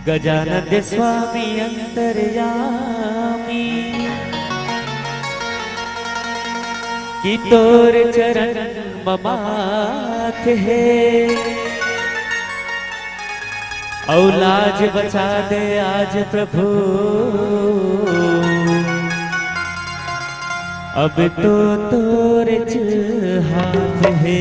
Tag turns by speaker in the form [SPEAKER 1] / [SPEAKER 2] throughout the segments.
[SPEAKER 1] गजानन स्वामी अंतर्यामी कि तोर चरण ममाथ है। औलाज बचा दे आज प्रभु, अब तो तोर हाथ है।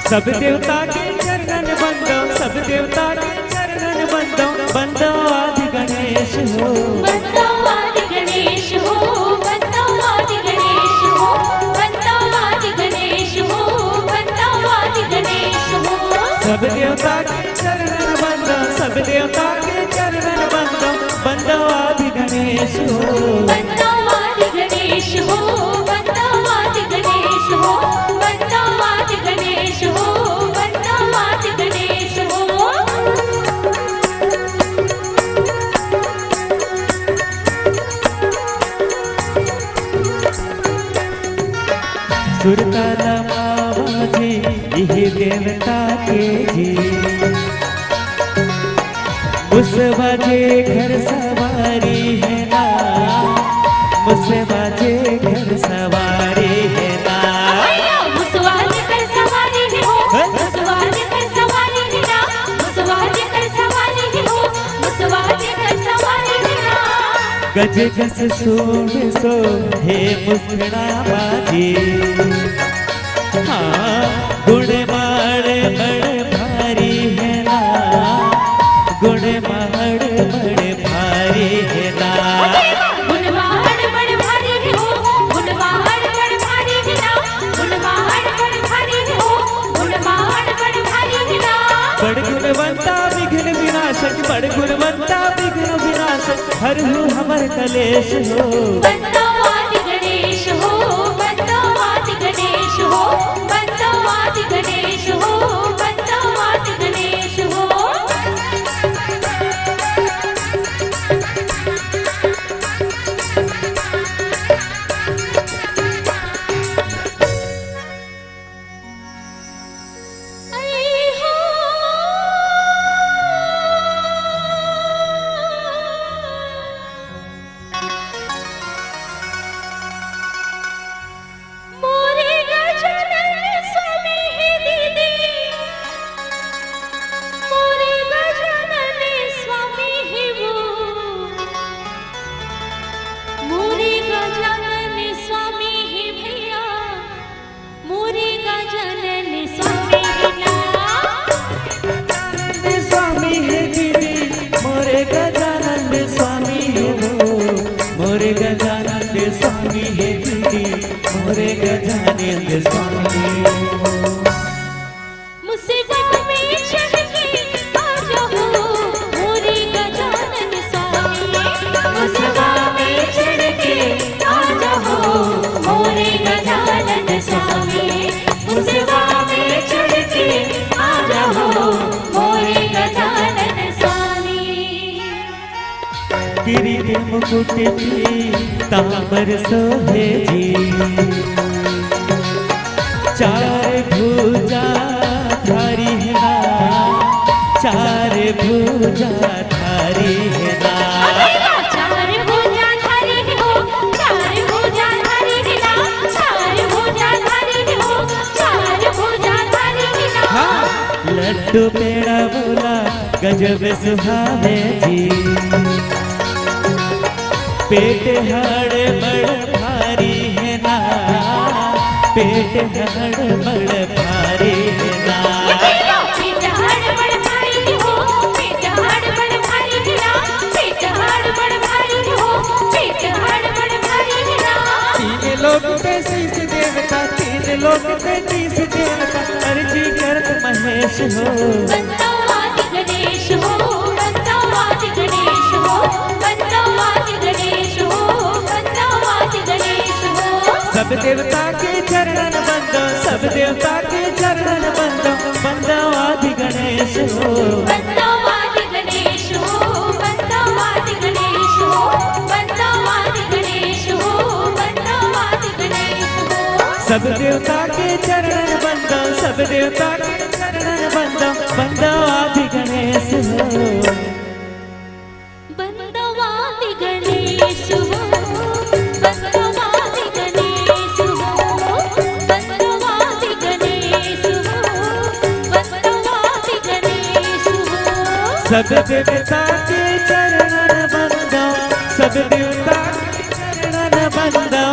[SPEAKER 1] सब देवता के चरणन बंदो, सब देवता के चरणन बंदो, बंदो आदि गणेश हो,
[SPEAKER 2] बंदो आदि गणेश हो, बंदो आदि गणेश हो, बंदो आदि गणेश हो, बंदो आदि गणेश हो।
[SPEAKER 1] सब देवता के चरणन बंदो, सब देवता के चरणन बंदो, बंदो आदि गणेश हो,
[SPEAKER 2] बंदो आदि गणेश हो, बंदो आदि गणेश हो, बंदो आदि गणेश हो, बंदो आदि गणेश हो।
[SPEAKER 1] सुरताला मामा जी यही देवता के जी, मुझसे जे घर सवारी है ना, मुझसे जे घर सवारी है ना।
[SPEAKER 2] मुसवाज कर सवारी है हो, मुसवाज कर सवारी है ना, मुसवाज कर सवारी है हो, मुसवाज कर सवारी है ना।
[SPEAKER 1] गज गस सोने सो हे मुखड़ा बाजी, हाँ गुण माड़ बड़ भारी है ना, गुण माड़ बड़ भारी है ना।
[SPEAKER 2] गुणवाड़ बड़ भारी है हो, गुणवाड़ बड़ भारी है ना, गुणवाड़ बड़ भारी है हो, गुणवाड़ बड़ भारी है ना।
[SPEAKER 1] बड़ गुणवंता विघ्न विनाशक, बड़ गुणवंता विघ्न विनाशक, हर हूँ हमर कलेश हो।
[SPEAKER 2] बंदो आदि गणेश हो, बंदो आदि गणेश हो, बंदो आदि गणेश हो, बंदो आदि गणेश हो।
[SPEAKER 1] मोरे गजानन स्वामी हे दीदी, मोरे गजानन स्वामी
[SPEAKER 2] मुसीबत में चढ़ के आ जाओ मोरे गजानन स्वामी, मुसीबत में चढ़ के आ जाओ मोरे गजानन स्वामी, मुसीबत में चढ़ के आ जाओ मोरे गजानन स्वामी।
[SPEAKER 1] किरीट मुकुट तांबर सोहे जी, चार भुजा धारी है ना, चार भुजा धारी है ना।
[SPEAKER 2] चार भुजा धारी हो, चार भुजा धारी है ना, चार भुजा धारी हो, चार भुजा धारी है ना।
[SPEAKER 1] लड्डू पेड़ा बोला गजब सुहावे जी। पेट हड़बड़ भारी है ना, पेट हड़बड़ भारी है ना।
[SPEAKER 2] पेट हड़बड़ भारी हो, पेट हड़बड़ भारी है ना, पेट हड़बड़ भारी हो, पेट हड़बड़ भारी है ना।
[SPEAKER 1] तीन लोग पे शीश देवता, तीन लोग पे शीश देवता, अर्जी करत महेश हो।
[SPEAKER 2] बंदवादि गणेश हो, बंदवादि गणेश हो, बंदवादि गणेश हो, बंदवादि गणेश हो।
[SPEAKER 1] सब देवता के चरणन बंदो, सब देवता के चरणन बंदो, बंदवादि गणेश हो।
[SPEAKER 2] बंदवादि गणेश हो, बंदवादि गणेश हो, बंदवादि गणेश हो, बंदवादि गणेश हो।
[SPEAKER 1] सब देवता के चरणन बंदो, सब देवता के चरणन बंदो, बंदवादि गणेश हो।
[SPEAKER 2] बंदवादि गणेश हो, बंदवादि गणेश हो, बंदवादि गणेश हो, बंदवादि गणेश हो।
[SPEAKER 1] सब देवता के चरणन बंदो, सब देवता के चरणन बंदो,